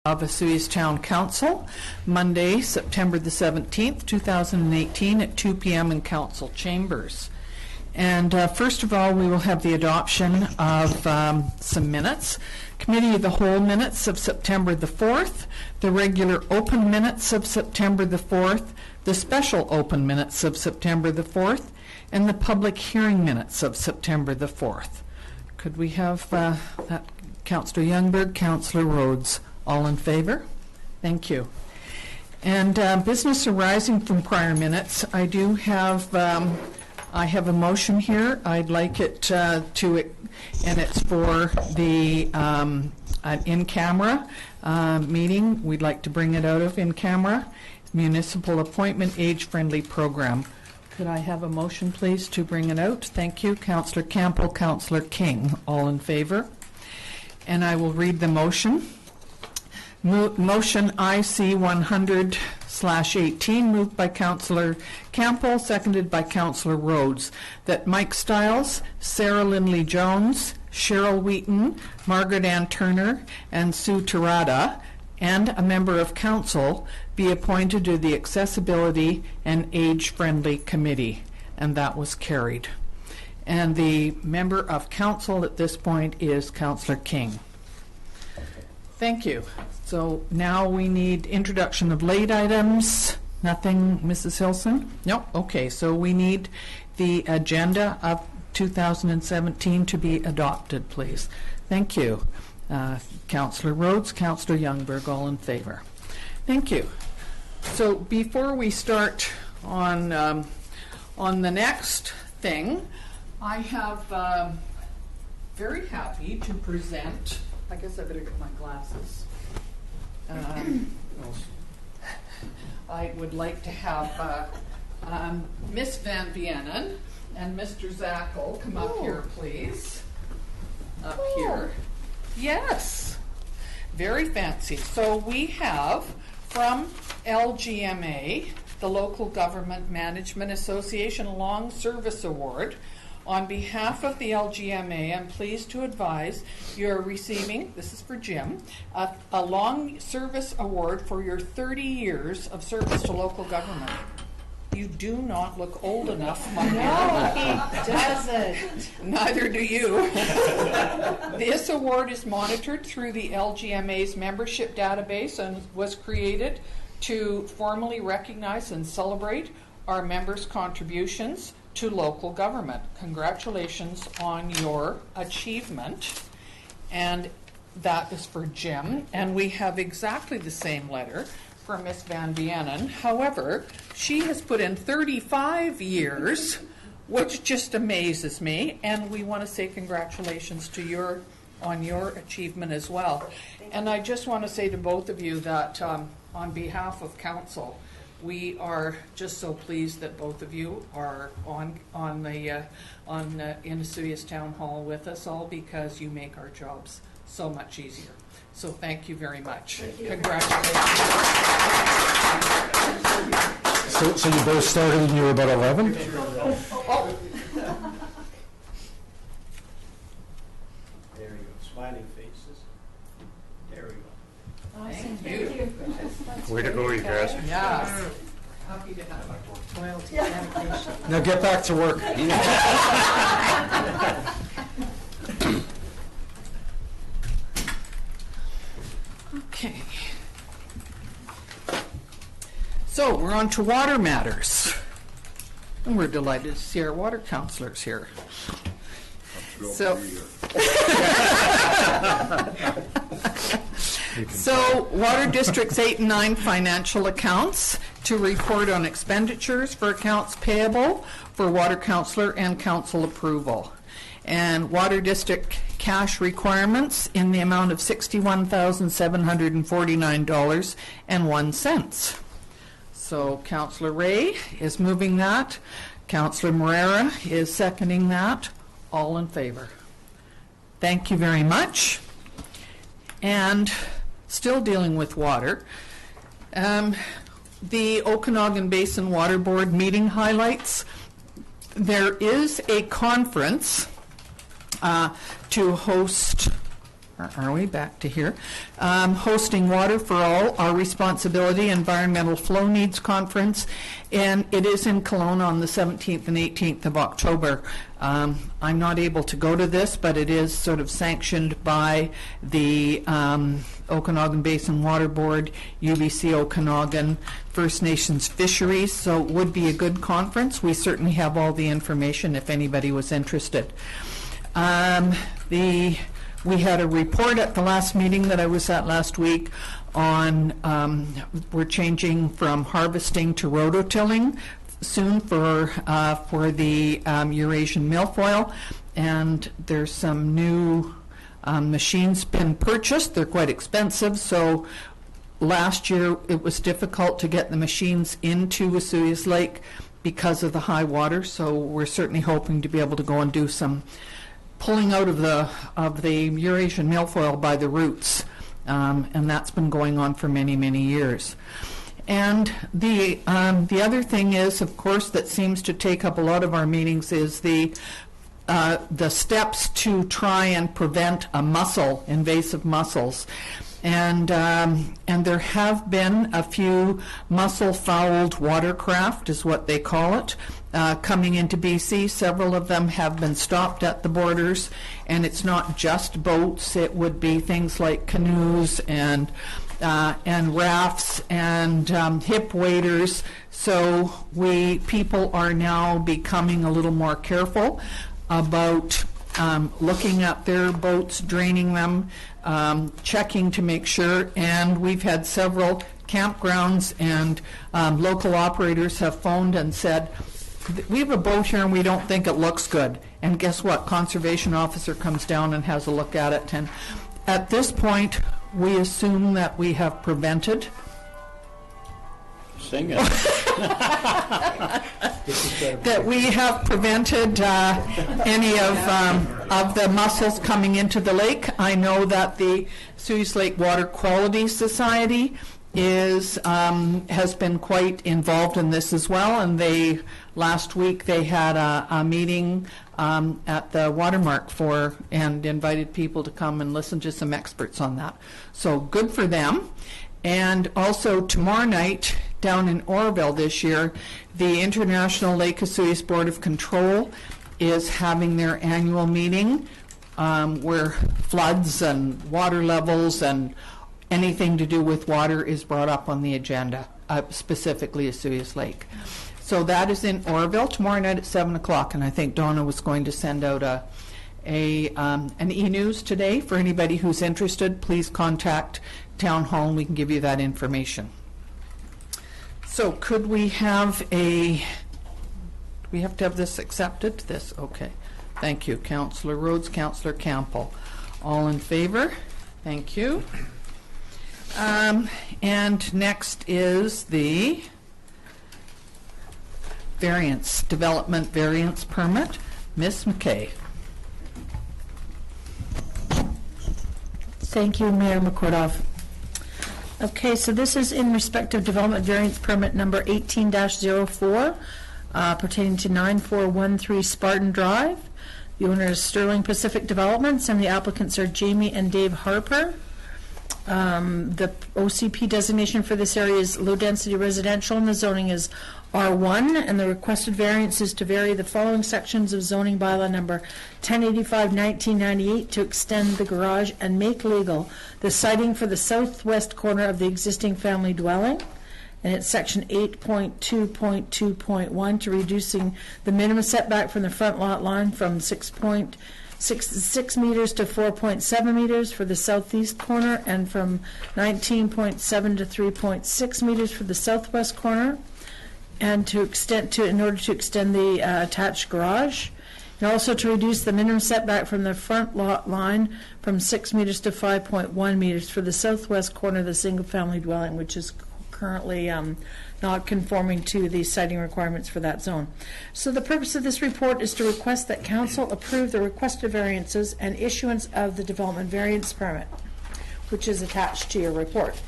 of Vesuvius Town Council, Monday, September the 17th, 2018 at 2 p.m. in Council Chambers. And first of all, we will have the adoption of some minutes. Committee of the Whole minutes of September the 4th, the regular open minutes of September the 4th, the special open minutes of September the 4th, and the public hearing minutes of September the 4th. Could we have that? Councillor Youngberg, Councillor Rhodes. All in favor? Thank you. And business arising from prior minutes, I do have, I have a motion here. I'd like it and it's for the an in-camera meeting. We'd like to bring it out of in-camera. Municipal Appointment Age-Friendly Program. Could I have a motion, please, to bring it out? Thank you. Councillor Campbell, Councillor King. All in favor? And I will read the motion. Motion IC 100/18, moved by Councillor Campbell, seconded by Councillor Rhodes, that Mike Stiles, Sarah Lindley Jones, Cheryl Wheaton, Margaret Ann Turner, and Sue Tirada, and a member of council be appointed to the Accessibility and Age-Friendly Committee. And that was carried. And the member of council at this point is Councillor King. Thank you. So now we need introduction of late items. Nothing, Mrs. Hilson? No? Okay, so we need the agenda of 2017 to be adopted, please. Thank you. Councillor Rhodes, Councillor Youngberg, all in favor. Thank you. So before we start on the next thing, I have very happy to present. I guess I better get my glasses. I would like to have Miss Van Vienen and Mr. Zackel come up here, please. Up here. Yes. Very fancy. So we have from LGMA, the Local Government Management Association Long Service Award. On behalf of the LGMA, I'm pleased to advise you're receiving, this is for Jim, a long service award for your 30 years of service to local government. You do not look old enough, my man. No, he doesn't. Neither do you. This award is monitored through the LGMA's membership database and was created to formally recognize and celebrate our members' contributions to local government. Congratulations on your achievement. And that is for Jim. And we have exactly the same letter for Miss Van Vienen. However, she has put in 35 years, which just amazes me. And we want to say congratulations to on your achievement as well. And I just want to say to both of you that on behalf of council, we are just so pleased that both of you are in Vesuvius Town Hall with us all, because you make our jobs so much easier. So thank you very much. Congratulations. So you both started when you were about 11? Oh. There you go. Smiling faces. There we go. Awesome. Thank you. Way to go, you guys. Yes. Happy to have loyalty dedication. Now get back to work. Okay. So we're on to water matters. And we're delighted to see our water councillors here. So Water Districts 8 and 9 financial accounts to report on expenditures for accounts payable for water councillor and council approval. And Water District cash requirements in the amount of $61,749.01. So Councillor Ray is moving that. Councillor Moreira is seconding that. All in favor. Thank you very much. And still dealing with water, the Okanagan Basin Water Board meeting highlights. There is a conference to host are we back to here? Hosting Water for All, Our Responsibility Environmental Flow Needs Conference, and it is in Kelowna on the 17th and 18th of October. I'm not able to go to this, but it is sort of sanctioned by the Okanagan Basin Water Board, UBC Okanagan, First Nations Fisheries, so it would be a good conference. We certainly have all the information if anybody was interested. We had a report at the last meeting that I was at last week on we're changing from harvesting to rototilling soon for the Eurasian milfoil, and there's some new machines been purchased. They're quite expensive, so last year it was difficult to get the machines into Vesuvius Lake because of the high water, so we're certainly hoping to be able to go and do some pulling out of the Eurasian milfoil by the roots, and that's been going on for many, many years. And the other thing is, of course, that seems to take up a lot of our meetings is the steps to try and prevent invasive mussels. And there have been a few mussel-fouled watercraft, is what they call it, coming into BC. Several of them have been stopped at the borders, and it's not just boats. It would be things like canoes and rafts and hip waders. So people are now becoming a little more careful about looking at their boats, draining them, checking to make sure, and we've had several campgrounds and local operators have phoned and said, we have a boat here and we don't think it looks good. And guess what? Conservation officer comes down and has a look at it. And at this point, we assume that we have prevented. Sing it. That we have prevented any of the mussels coming into the lake. I know that the Vesuvius Lake Water Quality Society has been quite involved in this as well, and last week they had a meeting at the Watermark and invited people to come and listen to some experts on that. So good for them. And also tomorrow night down in Oroville this year, the International Lake Vesuvius Board of Control is having their annual meeting where floods and water levels and anything to do with water is brought up on the agenda, specifically Vesuvius Lake. So that is in Oroville tomorrow night at 7 o'clock, and I think Donna was going to send out an e-news today for anybody who's interested. Please contact Town Hall and we can give you that information. So could we have we have to have this accepted? This, okay. Thank you. Councillor Rhodes, Councillor Campbell. All in favor? Thank you. And next is the development variance permit. Ms. McKay. Thank you, Mayor McCordov. Okay, so this is in respect of development variance permit number 18-04 pertaining to 9413 Spartan Drive. The owner is Sterling Pacific Developments and the applicants are Jamie and Dave Harper. The OCP designation for this area is low density residential and the zoning is R1, and the requested variance is to vary the following sections of zoning bylaw number 1085/1998 to extend the garage and make legal the siting for the southwest corner of the existing family dwelling, and it's section 8.2.2.1 to reducing the minimum setback from the front lot line from 6.6 meters to 4.7 meters for the southeast corner and from 19.7 to 3.6 meters for the southwest corner, and in order to extend the attached garage, and also to reduce the minimum setback from the front lot line from 6 meters to 5.1 meters for the southwest corner of the single-family dwelling, which is currently not conforming to the siting requirements for that zone. So the purpose of this report is to request that Council approve the requested variances and issuance of the development variance permit, which is attached to your report.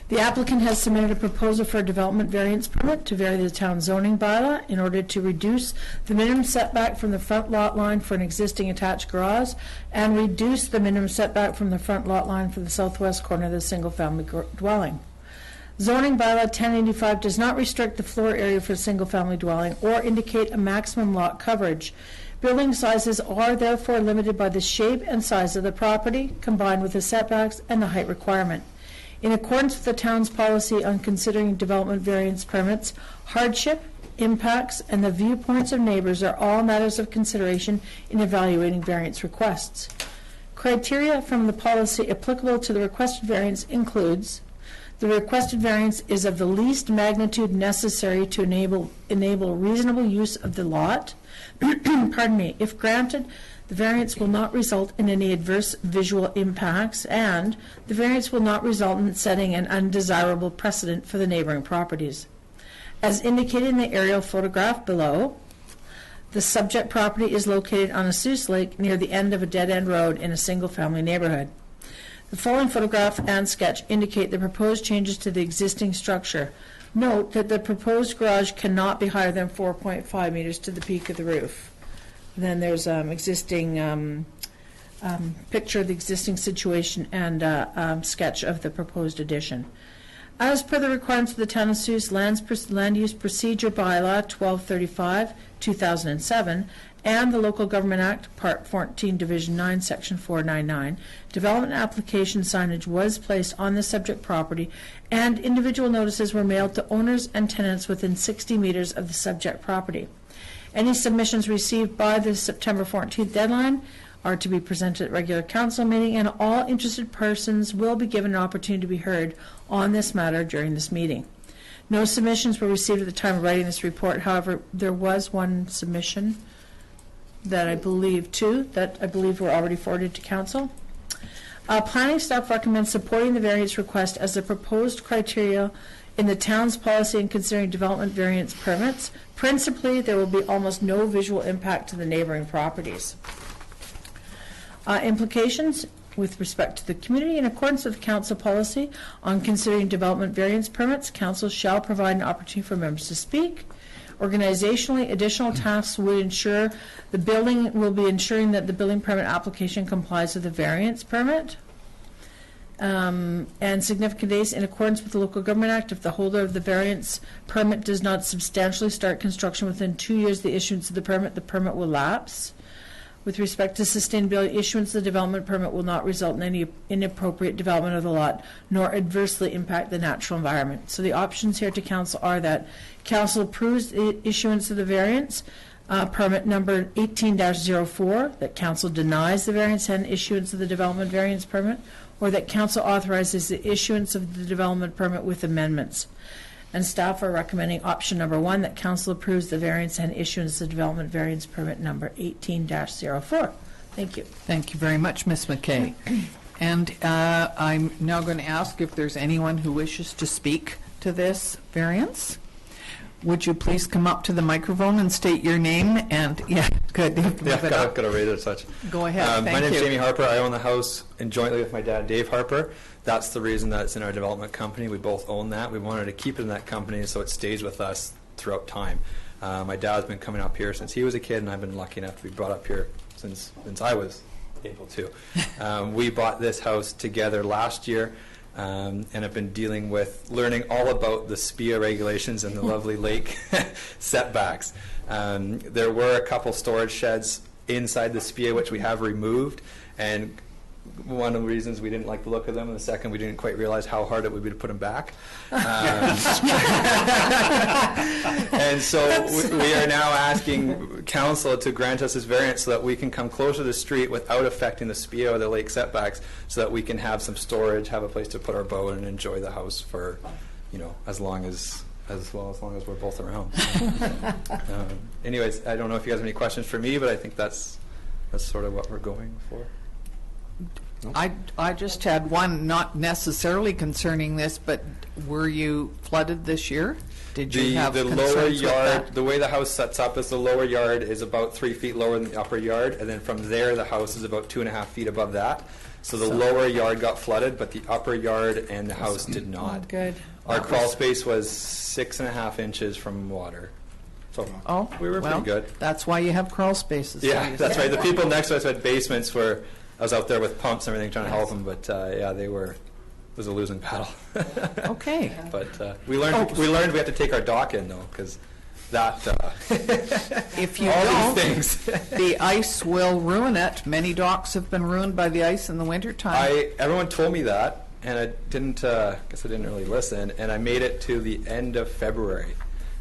The applicant has submitted a proposal for a development variance permit to vary the town zoning bylaw in order to reduce the minimum setback from the front lot line for an existing attached garage and reduce the minimum setback from the front lot line for the southwest corner of the single-family dwelling. Zoning bylaw 1085 does not restrict the floor area for a single-family dwelling or indicate a maximum lot coverage. Building sizes are therefore limited by the shape and size of the property, combined with the setbacks and the height requirement. In accordance with the town's policy on considering development variance permits, hardship, impacts, and the viewpoints of neighbors are all matters of consideration in evaluating variance requests. Criteria from the policy applicable to the requested variance includes: the requested variance is of the least magnitude necessary to enable reasonable use of the lot. Pardon me. If granted, the variance will not result in any adverse visual impacts, and the variance will not result in setting an undesirable precedent for the neighboring properties. As indicated in the aerial photograph below, the subject property is located on a Seuss Lake near the end of a dead-end road in a single-family neighborhood. The following photograph and sketch indicate the proposed changes to the existing structure. Note that the proposed garage cannot be higher than 4.5 meters to the peak of the roof. Then there's existing picture of the existing situation and sketch of the proposed addition. As per the requirements of the Town of Seuss Land Use Procedure Bylaw 1235, 2007, and the Local Government Act, Part 14, Division 9, Section 499, development application signage was placed on the subject property, and individual notices were mailed to owners and tenants within 60 meters of the subject property. Any submissions received by the September 14th deadline are to be presented at regular council meeting, and all interested persons will be given an opportunity to be heard on this matter during this meeting. No submissions were received at the time of writing this report. However, there was one submission that I believe were already forwarded to council. Planning staff recommends supporting the variance request as the proposed criteria in the town's policy in considering development variance permits. Principally, there will be almost no visual impact to the neighboring properties. Implications with respect to the community. In accordance with council policy on considering development variance permits, council shall provide an opportunity for members to speak. Organizationally, additional tasks would ensure the building will be ensuring that the building permit application complies with the variance permit. And significant days in accordance with the Local Government Act, if the holder of the variance permit does not substantially start construction within 2 years of the issuance of the permit will lapse. With respect to sustainability, issuance of the development permit will not result in any inappropriate development of the lot, nor adversely impact the natural environment. So the options here to council are that council approves the issuance of the variance permit number 18-04, that council denies the variance and issuance of the development variance permit, or that council authorizes the issuance of the development permit with amendments. And staff are recommending option number 1, that council approves the variance and issuance of the development variance permit number 18-04. Thank you. Thank you very much, Ms. McKay. And I'm now going to ask if there's anyone who wishes to speak to this variance. Would you please come up to the microphone and state your name? And yeah, good. Yeah, got to rate it as such. Go ahead. Thank my name's you. Jamie Harper. I own the house and jointly with my dad, Dave Harper. That's the reason that it's in our development company. We both own that. We wanted to keep it in that company so it stays with us throughout time. My dad's been coming up here since he was a kid, and I've been lucky enough to be brought up here since I was able to. We bought this house together last year. And I've been learning all about the SPIA regulations and the lovely lake setbacks. There were a couple storage sheds inside the SPIA which we have removed, and one of the reasons we didn't like the look of them, and the second we didn't quite realize how hard it would be to put them back. And so we are now asking council to grant us this variance so that we can come closer to the street without affecting the SPIA or the lake setbacks, so that we can have some storage, have a place to put our boat, and enjoy the house for, as long as we're both around. Anyways, I don't know if you guys have any questions for me, but I think that's sort of what we're going for. I just had one, not necessarily concerning this, but were you flooded this year? Did you have the concerns lower with yard? that? The way the house sets up is the lower yard is about 3 feet lower than the upper yard, and then from there the house is about 2.5 feet above that. So the lower yard got flooded, but the upper yard and the house did Oh, not. good. Our crawl space was 6.5 inches from water. So Oh, we were well, pretty good. that's why you have crawl spaces. Yeah, that's right. The people next to us had basements where I was out there with pumps and everything trying to help them, but yeah, it was a losing battle. Okay. But we learned we had to take our dock in though, because that If you all don't, these things. the ice will ruin it. Many docks have been ruined by the ice in the wintertime. Everyone told me that, and I didn't. Guess I didn't really listen. And I made it to the end of February,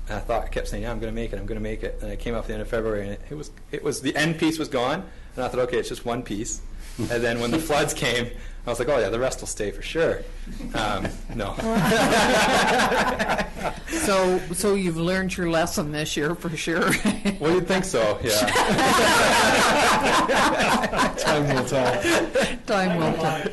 and I kept saying, "Yeah, I'm going to make it. I'm going to make it." And I came up at the end of February, and it was the end piece was gone, and I thought, okay, it's just one piece. And then when the floods came, I was like, oh yeah, the rest will stay for sure. No. So you've learned your lesson this year for sure. Well, you'd think so, yeah. Time will tell. Time will tell.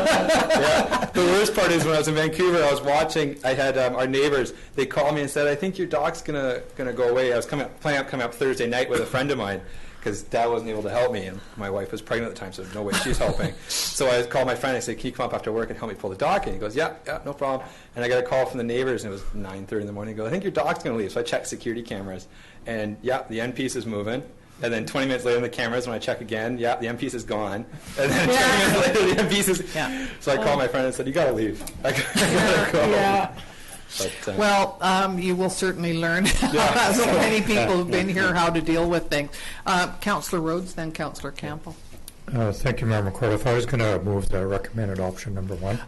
Yeah. The worst part is when I was in Vancouver, I was watching. I had our neighbors. They called me and said, "I think your dock's gonna go away." I was planning on coming up Thursday night with a friend of mine because Dad wasn't able to help me, and my wife was pregnant at the time, so there's no way she's helping. So I called my friend. I said, "Can you come up after work and help me pull the dock in?" He goes, "Yeah, no problem." And I got a call from the neighbors, and it was 9:30 in the morning. He goes, "I think your dock's gonna leave." So I checked security cameras, and yeah, the end piece is moving. And then 20 minutes later in the cameras, when I check again, yeah, the end piece is gone. And then 20 minutes later, the end piece is... Yeah. So I called my friend and said, "You got to leave. I got to go." Yeah. But, Well, you will certainly learn, Yeah. so many people have been here, how to deal with things. Councillor Rhodes, then Councillor Campbell. Thank you, Mayor McCord. I was going to move the recommended option number 1.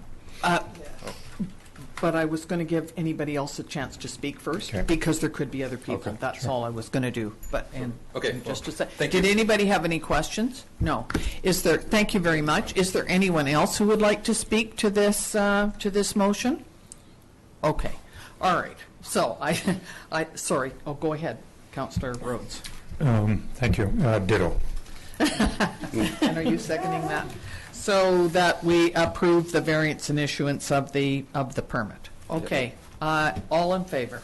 But I was going to give anybody else a chance to speak first, Okay. because there could be other people. Okay, That's sure. all I was going to do. But Okay, and just well, a sec. thank Did you. anybody have any questions? No. Thank you very much. Is there anyone else who would like to speak to this motion? Okay. All right. So sorry. Oh, go ahead, Councillor Rhodes. Thank you. Ditto. And are you seconding that? So that we approve the variance and issuance of the permit. Okay. All in favor?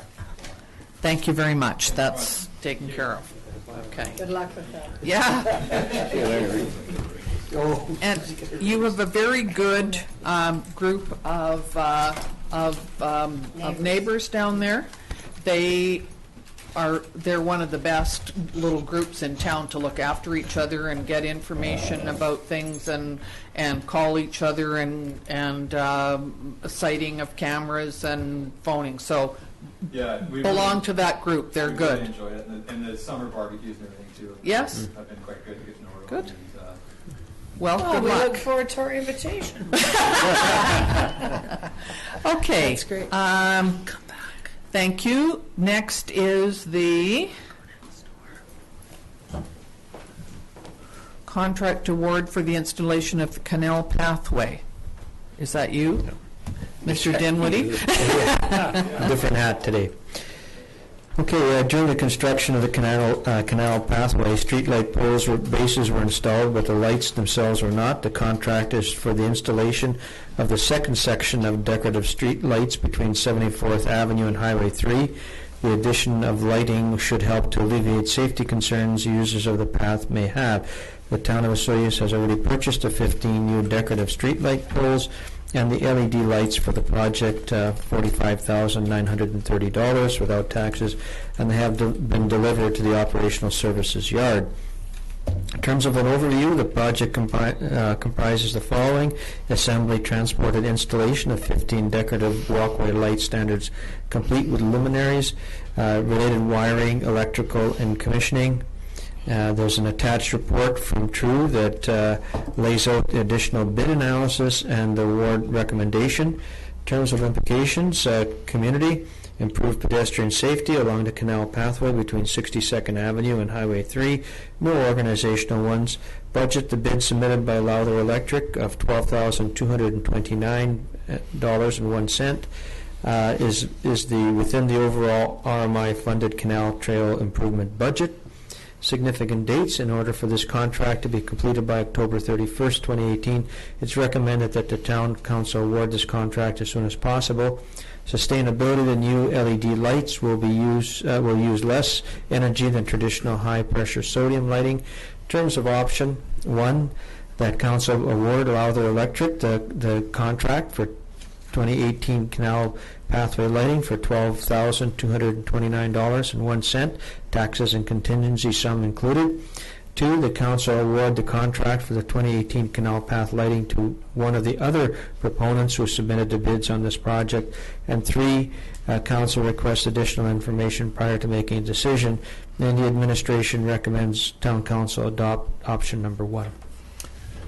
Thank you very much. That's taken care of. Okay. Good luck with that. Yeah. And you have a very good group of neighbors down there. They're one of the best little groups in town to look after each other and get information about things and call each other and citing of cameras and phoning. So Yeah, we belong to that group. They're we good. Really enjoyed it, and the summer barbecues and everything too. Yes? have been quite good to get to know everyone. Good. And, Well, Oh, good we luck. look forward to our invitation. Okay. That's great. Come back. Thank you. Next is the contract award for the installation of the Canal pathway. Is that you? Mr. Dinwiddie? Different hat today. Okay, during the construction of the canal pathway, streetlight poles or bases were installed, but the lights themselves were not. The contract is for the installation of the second section of decorative street lights between 74th Avenue and Highway 3. The addition of lighting should help to alleviate safety concerns users of the path may have. The town of Osoyoos has already purchased the 15 new decorative streetlight poles and the LED lights for the project, $45,930 without taxes, and they have been delivered to the operational services yard. In terms of an overview, the project comprises the following: assembly, transport, and installation of 15 decorative walkway light standards complete with luminaries, related wiring, electrical, and commissioning. There's an attached report from True that lays out the additional bid analysis and the award recommendation. In terms of implications, community, improved pedestrian safety along the canal pathway between 62nd Avenue and Highway 3, no organizational ones. Budget, the bid submitted by Lowther Electric of $12,229.01 is within the overall RMI funded canal trail improvement budget. Significant dates: in order for this contract to be completed by October 31st, 2018, it's recommended that the Town Council award this contract as soon as possible. Sustainability: the new LED lights will use less energy than traditional high-pressure sodium lighting. In terms of option, One, that council award Lowther Electric the contract for 2018 Canal Pathway Lighting for $12,229.01, taxes and contingency sum included. Two, the council award the contract for the 2018 Canal Path Lighting to one of the other proponents who submitted the bids on this project. And three, council requests additional information prior to making a decision, and the administration recommends town council adopt option number 1.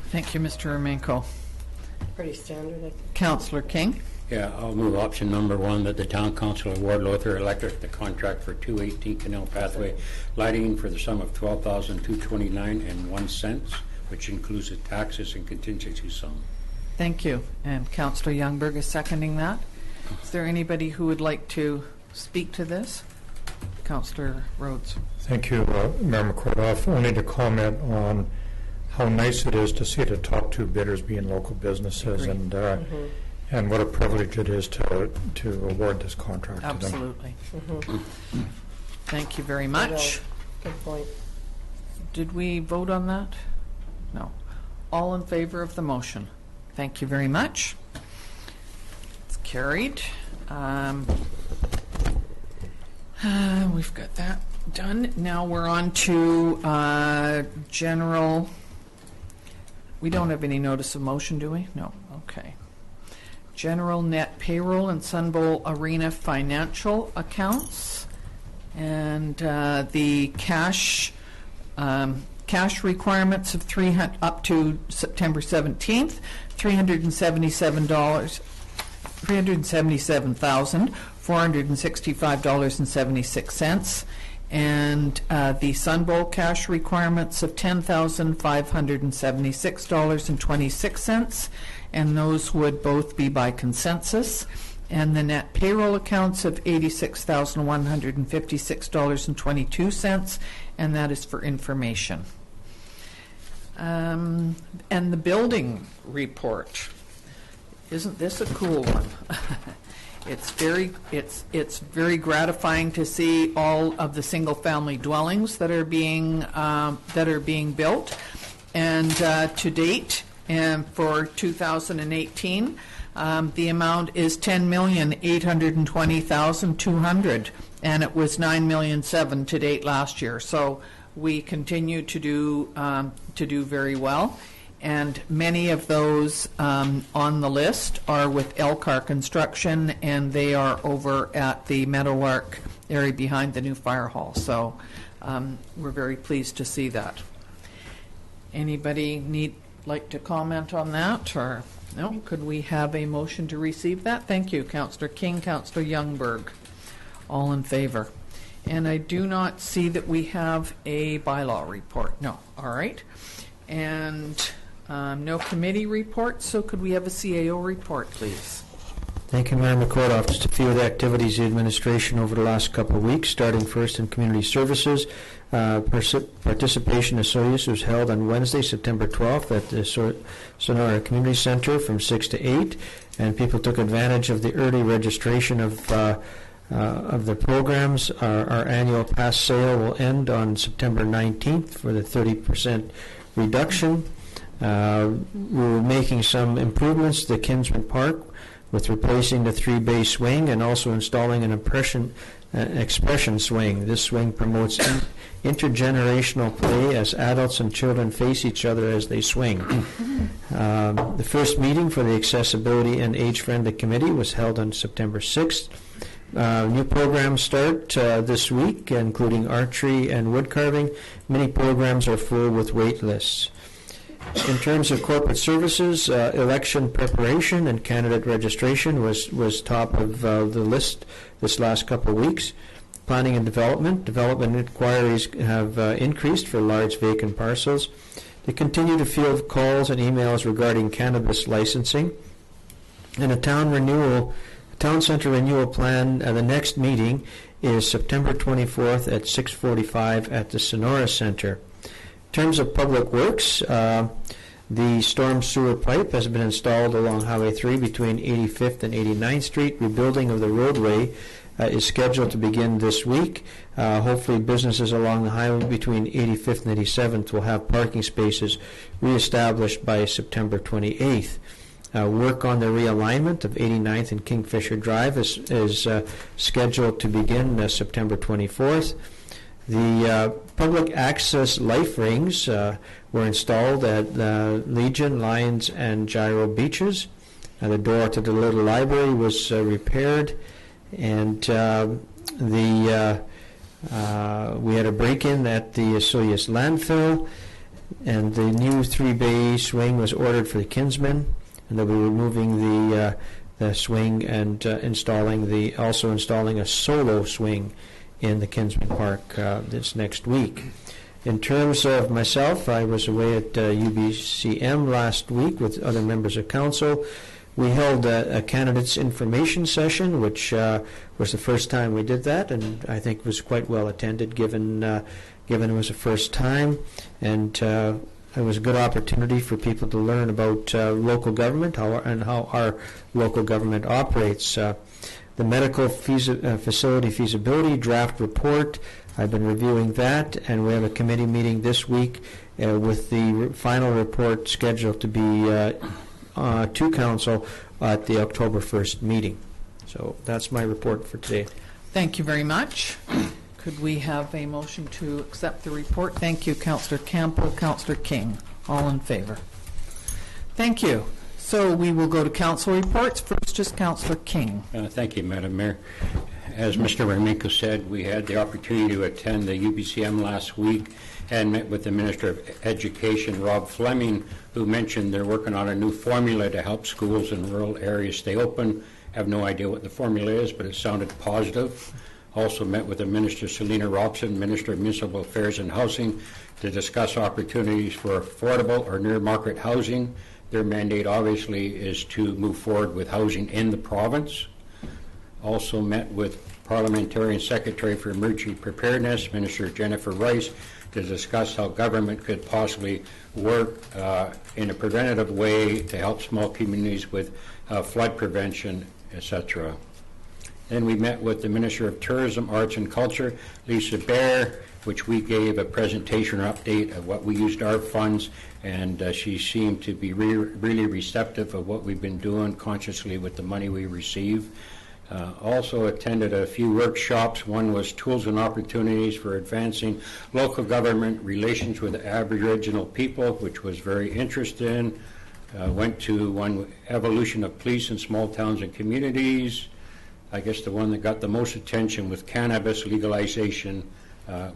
Thank you, Mr. Ermenko. Pretty standard, I think. Councillor King? Yeah, I'll move option number 1, that the town council award Lowther Electric the contract for 218 Canal Pathway lighting for the sum of $12,229.01, which includes the taxes and contingency sum. Thank you. And Councillor Youngberg is seconding that. Is there anybody who would like to speak to this? Councillor Rhodes. Thank you, Mayor McCordoff. Only to comment on how nice it is to see the top two bidders being local businesses, and what a privilege it is to award this contract to them. Absolutely. Thank you very much. Good point. Did we vote on that? No. All in favor of the motion? Thank you very much. It's carried. We've got that done. Now we're on to general. We don't have any notice of motion, do we? No. Okay. General net payroll and Sun Bowl Arena financial accounts, and the cash requirements of up to September 17th, $377,465.76, and the Sun Bowl cash requirements of $10,576.26, and those would both be by consensus. And the net payroll accounts of $86,156.22, and that is for information. And the building report. Isn't this a cool one? It's very gratifying to see all of the single-family dwellings that are being built, and to date, and for 2018, the amount is $10,820,200, and it was $9,007,000 to date last year. So we continue to do very well. And many of those on the list are with Elcar Construction, and they are over at the Meadowlark area behind the new fire hall. So we're very pleased to see that. Anybody like to comment on that, or no? Could we have a motion to receive that? Thank you, Councillor King, Councillor Youngberg. All in favor. And I do not see that we have a bylaw report. No. All right. And no committee report, so could we have a CAO report, please? Thank you, Mayor McCordoff. Just a few of the activities of the administration over the last couple of weeks, starting first in community services. Participation in Soyuz was held on Wednesday, September 12th at the Sonora Community Center from 6 to 8, and people took advantage of the early registration of the programs. Our annual pass sale will end on September 19th for the 30% reduction. We're making some improvements to Kinsman Park with replacing the 3-bay swing and also installing an expression swing. This swing promotes intergenerational play as adults and children face each other as they swing. The first meeting for the Accessibility and Age-Friendly Committee was held on September 6th. New programs start this week, including archery and wood carving. Many programs are full with wait lists. In terms of corporate services, election preparation and candidate registration was top of the list this last couple of weeks. Planning and development inquiries have increased for large vacant parcels. They continue to field calls and emails regarding cannabis licensing. And a town center renewal plan, the next meeting is September 24th at 6:45 at the Sonora Center. In terms of public works, the storm sewer pipe has been installed along Highway 3 between 85th and 89th Street. Rebuilding of the roadway is scheduled to begin this week. Hopefully businesses along the highway between 85th and 87th will have parking spaces reestablished by September 28th. Work on the realignment of 89th and Kingfisher Drive is scheduled to begin September 24th. The public access life rings were installed at Legion, Lions, and Gyro beaches. The door to the Little Library was repaired, and we had a break-in at the Asilius landfill, and the new 3-bay swing was ordered for the Kinsmen, and they'll be removing the swing and installing a solo swing in the Kinsman Park this next week. In terms of myself, I was away at UBCM last week with other members of council. We held a candidates information session, which was the first time we did that, and I think was quite well attended given it was the first time, and it was a good opportunity for people to learn about local government and how our local government operates. The medical facility feasibility draft report, I've been reviewing that, and we have a committee meeting this week with the final report scheduled to be to council at the October 1st meeting. So that's my report for today. Thank you very much. Could we have a motion to accept the report? Thank you, Councillor Campbell, Councillor King. All in favor? Thank you. So we will go to council reports. First is Councillor King. Thank you, Madam Mayor. As Mr. Remenko said, we had the opportunity to attend the UBCM last week and met with the Minister of Education, Rob Fleming, who mentioned they're working on a new formula to help schools in rural areas stay open. I have no idea what the formula is, but it sounded positive. Also met with the Minister Selena Robson, Minister of Municipal Affairs and Housing, to discuss opportunities for affordable or near-market housing. Their mandate, obviously, is to move forward with housing in the province. Also met with Parliamentarian Secretary for Emergency Preparedness, Minister Jennifer Rice, to discuss how government could possibly work in a preventative way to help small communities with flood prevention, etc. Then we met with the Minister of Tourism, Arts and Culture, Lisa Baer, which we gave a presentation or update of what we used our funds, and she seemed to be really receptive of what we've been doing consciously with the money we receive. Also attended a few workshops. One was Tools and Opportunities for Advancing Local Government Relations with Aboriginal People, which was very interesting. Went to one, Evolution of Police in Small Towns and Communities. I guess the one that got the most attention with cannabis legalization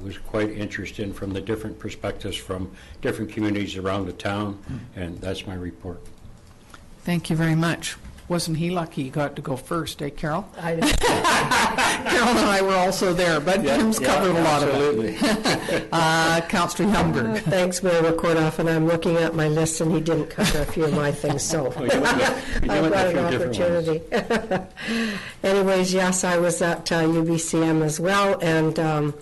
was quite interesting from the different perspectives from different communities around the town, and that's my report. Thank you very much. Wasn't he lucky he got to go first, Carol? I Carol and I were also there, but Jim's covered a lot of it. Councillor Youngberg. Thanks, Mayor Recordoff, and I'm looking at my list, and he didn't cover a few of my things, so I've got an opportunity. Anyways, yes, I was at UBCM as well, and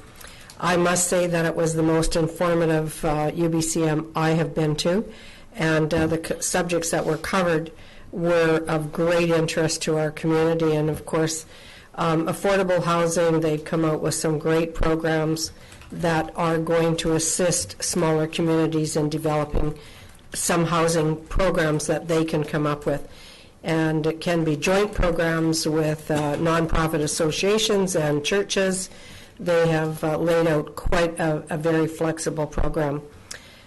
I must say that it was the most informative UBCM I have been to, and the subjects that were covered were of great interest to our community. And of course, affordable housing, they've come out with some great programs that are going to assist smaller communities in developing some housing programs that they can come up with. And it can be joint programs with nonprofit associations and churches. They have laid out quite a very flexible program.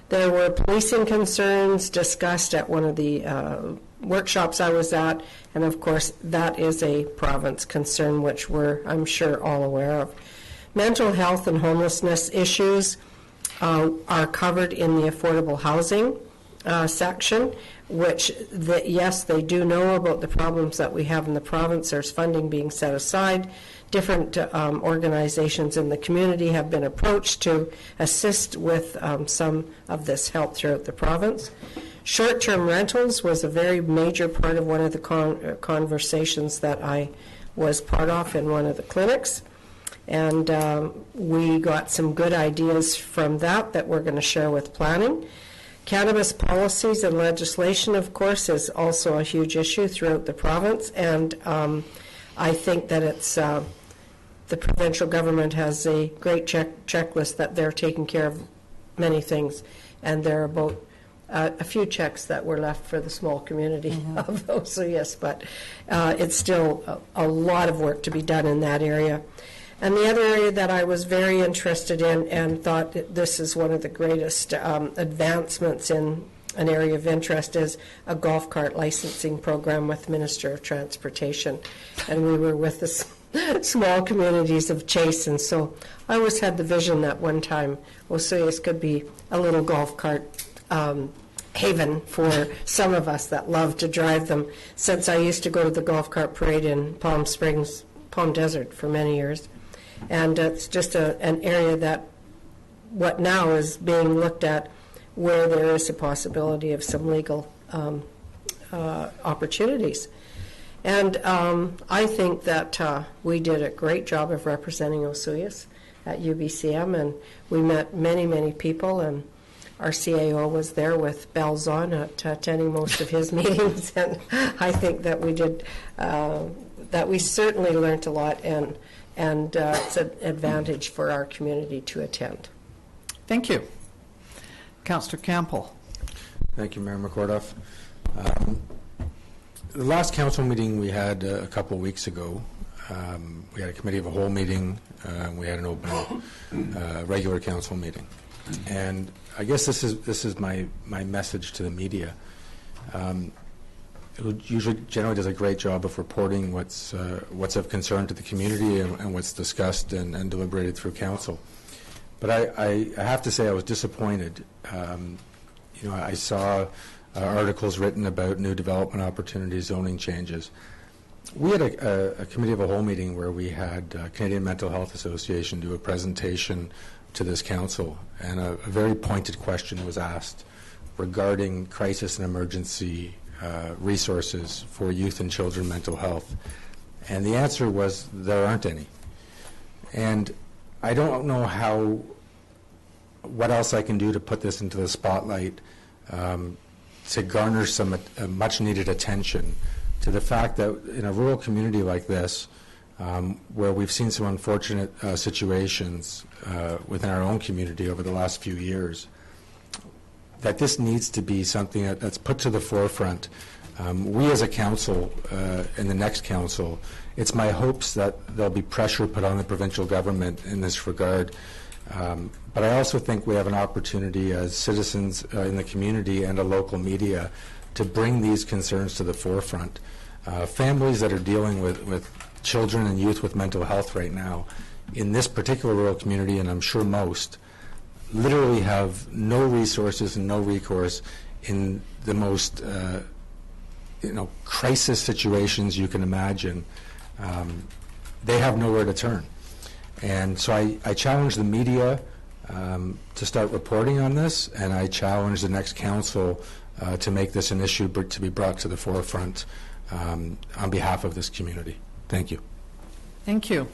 There were policing concerns discussed at one of the workshops I was at, and of course that is a province concern, which we're, I'm sure, all aware of. Mental health and homelessness issues are covered in the affordable housing section, which, yes, they do know about the problems that we have in the province. There's funding being set aside. Different organizations in the community have been approached to assist with some of this help throughout the province. Short-term rentals was a very major part of one of the conversations that I was part of in one of the clinics. And we got some good ideas from that we're going to share with planning. Cannabis policies and legislation, of course, is also a huge issue throughout the province. And I think that it's the provincial government has a great checklist that they're taking care of many things. And they're about a few checks that were left for the small community of Osoyoos, but it's still a lot of work to be done in that area. And the other area that I was very interested in and thought that this is one of the greatest advancements in an area of interest is a golf cart licensing program with the Minister of Transportation. And we were with the small communities of Chase, and so I always had the vision that one time Osoyoos could be a little golf cart haven for some of us that love to drive them, since I used to go to the golf cart parade in Palm Springs, Palm Desert for many years. And it's just an area that what now is being looked at where there is a possibility of some legal opportunities. And I think that we did a great job of representing Osoyoos at UBCM, and we met many, many people, and our CAO was there with bells on attending most of his meetings, and I think that we did, that we certainly learned a lot, and it's an advantage for our community to attend. Thank you. Councillor Campbell. Thank you, Mayor McCorduff. The last council meeting we had a couple of weeks ago, we had a committee of a whole meeting, we had an open regular council meeting. And I guess this is my message to the media. It usually generally does a great job of reporting what's of concern to the community and what's discussed and deliberated through council. But I have to say I was disappointed. I saw articles written about new development opportunities, zoning changes. We had a committee of a whole meeting where we had Canadian Mental Health Association do a presentation to this council, and a very pointed question was asked regarding crisis and emergency resources for youth and children mental health. And the answer was there aren't any. And I don't know what else I can do to put this into the spotlight to garner some much needed attention to the fact that in a rural community like this, where we've seen some unfortunate situations within our own community over the last few years, that this needs to be something that's put to the forefront. We as a council, in the next council, it's my hopes that there'll be pressure put on the provincial government in this regard. But I also think we have an opportunity as citizens in the community and a local media to bring these concerns to the forefront. Families that are dealing with children and youth with mental health right now in this particular rural community, and I'm sure most, literally have no resources and no recourse in the most crisis situations you can imagine. They have nowhere to turn. And so I challenge the media to start reporting on this, and I challenge the next council to make this an issue to be brought to the forefront on behalf of this community. Thank you. Thank you.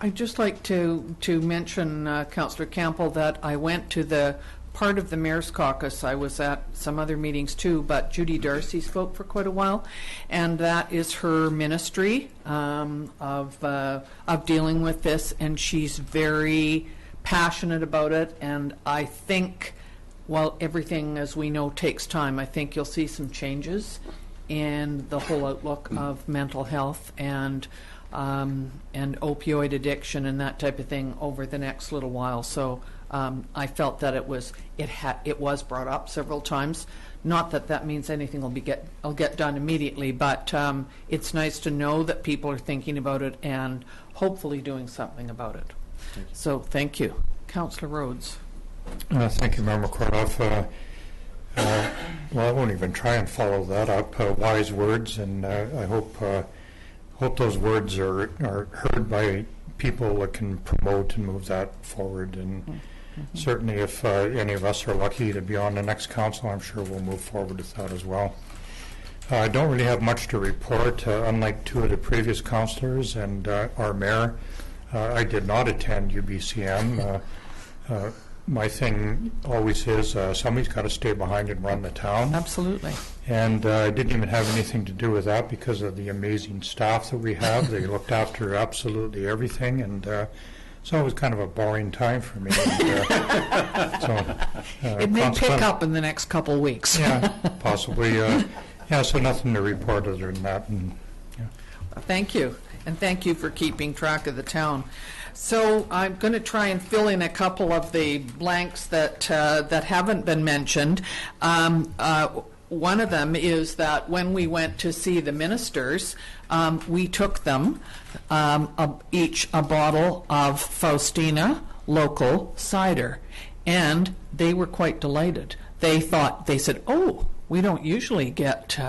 I'd just like to mention, Councillor Campbell, that I went to the part of the Mayor's Caucus. I was at some other meetings too, but Judy Darcy spoke for quite a while, and that is her ministry of dealing with this, and she's very passionate about it. And I think, while everything, as we know, takes time, I think you'll see some changes in the whole outlook of mental health and opioid addiction and that type of thing over the next little while. So I felt that it was brought up several times. Not that that means anything will get done immediately, but it's nice to know that people are thinking about it and hopefully doing something about it. So thank you. Councillor Rhodes. Thank you, Mayor McCorduff. Well, I won't even try and follow that up. Wise words, and I hope those words are heard by people that can promote and move that forward. And certainly if any of us are lucky to be on the next council, I'm sure we'll move forward with that as well. I don't really have much to report. Unlike two of the previous councillors and our mayor, I did not attend UBCM. My thing always is somebody's got to stay behind and run the town. Absolutely. And I didn't even have anything to do with that because of the amazing staff that we have. They looked after absolutely everything, and it's always kind of a boring time for me. It may pick up in the next couple weeks. Yeah, possibly. So nothing to report other than that. And, Thank you, and thank you for keeping track of the town. So I'm going to try and fill in a couple of the blanks that haven't been mentioned. One of them is that when we went to see the ministers, we took them each a bottle of Faustina local cider, and they were quite delighted. They said, "Oh, we don't usually get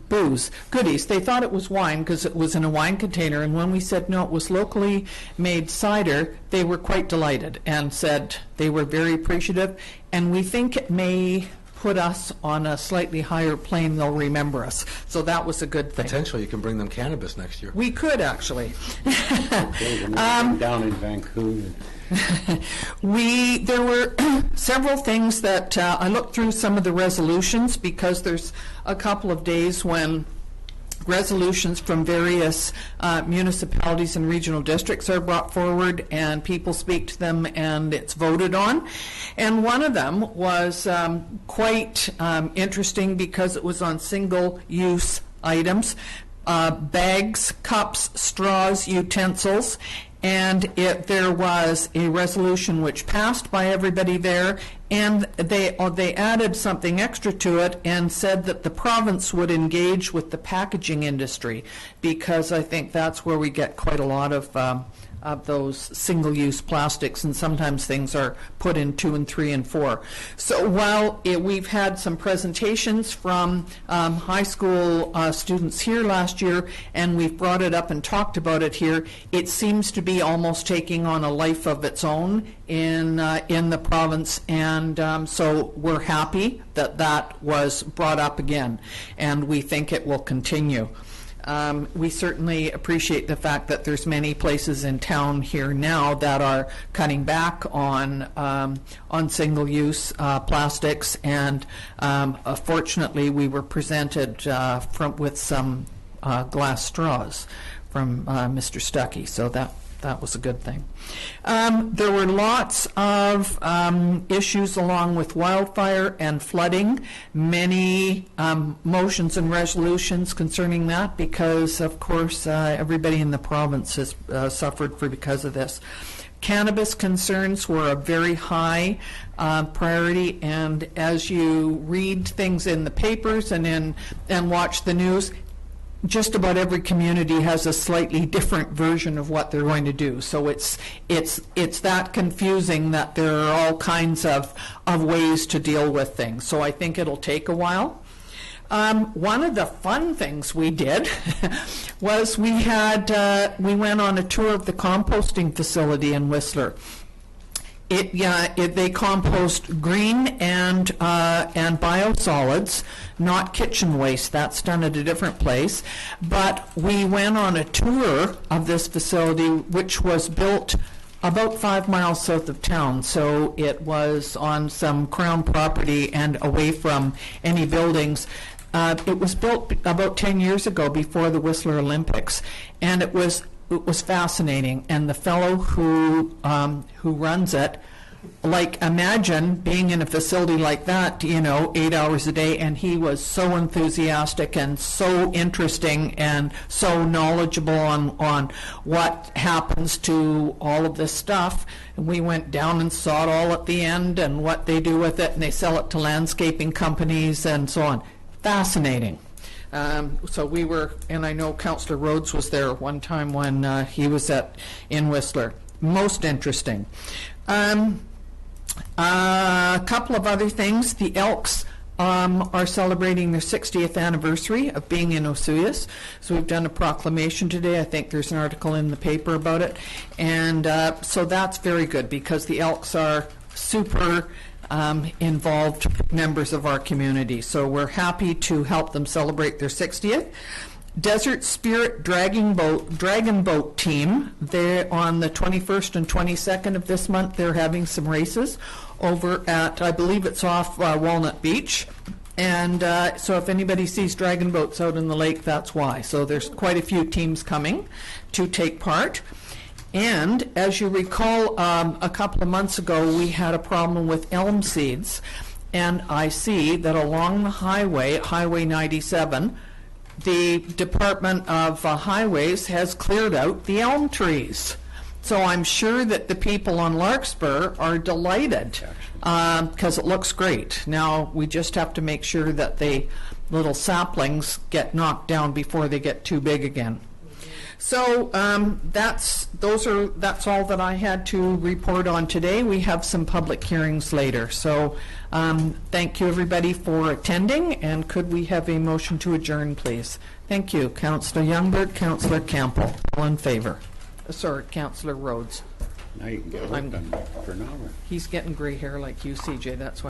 booze goodies." They thought it was wine because it was in a wine container, and when we said no, it was locally made cider, they were quite delighted and said they were very appreciative, and we think it may put us on a slightly higher plane. They'll remember us, so that was a good thing. Potentially, you can bring them cannabis next year. We could actually. Down in Vancouver. There were several things that I looked through some of the resolutions, because there's a couple of days when resolutions from various municipalities and regional districts are brought forward and people speak to them and it's voted on. And one of them was quite interesting because it was on single-use items, bags, cups, straws, utensils. And there was a resolution which passed by everybody there, and they added something extra to it and said that the province would engage with the packaging industry, because I think that's where we get quite a lot of those single-use plastics, and sometimes things are put in 2 and 3 and 4. So while we've had some presentations from high school students here last year, and we've brought it up and talked about it here, it seems to be almost taking on a life of its own in the province, and so we're happy that that was brought up again, and we think it will continue. We certainly appreciate the fact that there's many places in town here now that are cutting back on single-use plastics, and fortunately we were presented with some glass straws from Mr. Stuckey, so that was a good thing. There were lots of issues along with wildfire and flooding, many motions and resolutions concerning that, because of course everybody in the province has suffered because of this. Cannabis concerns were a very high priority, and as you read things in the papers and watch the news, just about every community has a slightly different version of what they're going to do. So it's that confusing that there are all kinds of ways to deal with things. So I think it'll take a while. One of the fun things we did was we went on a tour of the composting facility in Whistler. They compost green and biosolids, not kitchen waste. That's done at a different place. But we went on a tour of this facility, which was built about 5 miles south of town. So it was on some Crown property and away from any buildings. It was built about 10 years ago, before the Whistler Olympics, and it was fascinating. And the fellow who runs it, like, imagine being in a facility like that, 8 hours a day, and he was so enthusiastic and so interesting and so knowledgeable on what happens to all of this stuff. And we went down and saw it all at the end and what they do with it, and they sell it to landscaping companies and so on. Fascinating. So we were, and I know Councillor Rhodes was there one time when he was in Whistler. Most interesting. A couple of other things. The Elks are celebrating their 60th anniversary of being in Osoyoos. So we've done a proclamation today. I think there's an article in the paper about it. And so that's very good, because the Elks are super involved members of our community. So we're happy to help them celebrate their 60th. Desert Spirit Dragon Boat Team, they're on the 21st and 22nd of this month. They're having some races over at, I believe it's off Walnut Beach. And so if anybody sees dragon boats out in the lake, that's why. So there's quite a few teams coming to take part. And as you recall, a couple of months ago, we had a problem with elm seeds. And I see that along the highway, Highway 97, the Department of Highways has cleared out the elm trees. So I'm sure that the people on Larkspur are delighted because it looks great. Now, we just have to make sure that the little saplings get knocked down before they get too big again. So that's all that I had to report on today. We have some public hearings later. So thank you, everybody, for attending. And could we have a motion to adjourn, please? Thank you. Councillor Youngberg, Councillor Campbell. All in favor? Sorry, Councillor Rhodes. Now you can get work done for an hour. He's getting gray hair like you, CJ. That's why.